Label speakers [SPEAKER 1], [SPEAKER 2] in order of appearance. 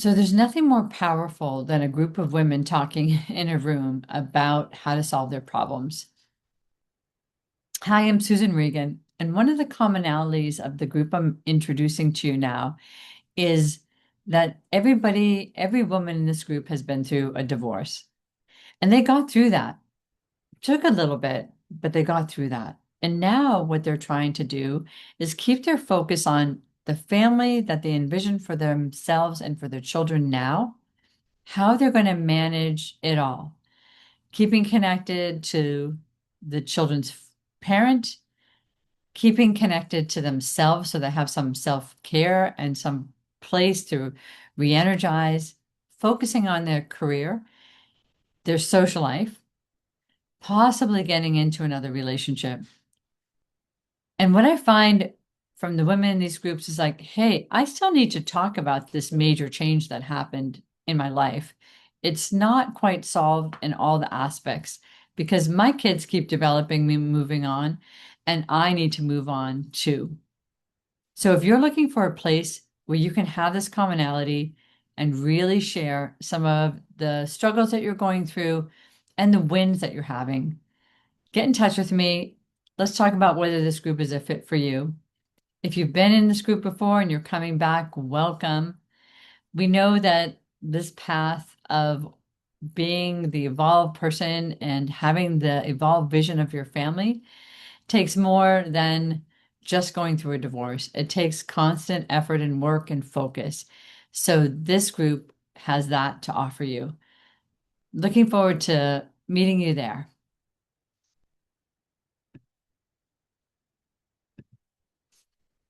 [SPEAKER 1] So there's nothing more powerful than a group of women talking in a room about how to solve their problems. Hi, I'm Susan Regan, and one of the commonalities of the group I'm introducing to you now is that every woman in this group has been through a divorce, and they got through that. Took a little bit, but they got through that. And now what they're trying to do is keep their focus on the family that they envision for themselves and for their children now, how they're going to manage it all, keeping connected to the children's parent, keeping connected to themselves so they have some self-care and some place to re-energize, focusing on their career, their social life, possibly getting into another relationship. And what I find from the women in these groups is like, hey, I still need to talk about this major change that happened in my life. It's not quite solved in all the aspects because my kids keep developing, me moving on, and I need to move on too. So if you're looking for a place where you can have this commonality and really share some of the struggles that you're going through and the wins that you're having, get in touch with me. Let's talk about whether this group is a fit for you. If you've been in this group before and you're coming back, welcome. We know that this path of being the evolved person and having the evolved vision of your family takes more than just going through a divorce. It takes constant effort and work and focus. So this group has that to offer you. Looking forward to meeting you there.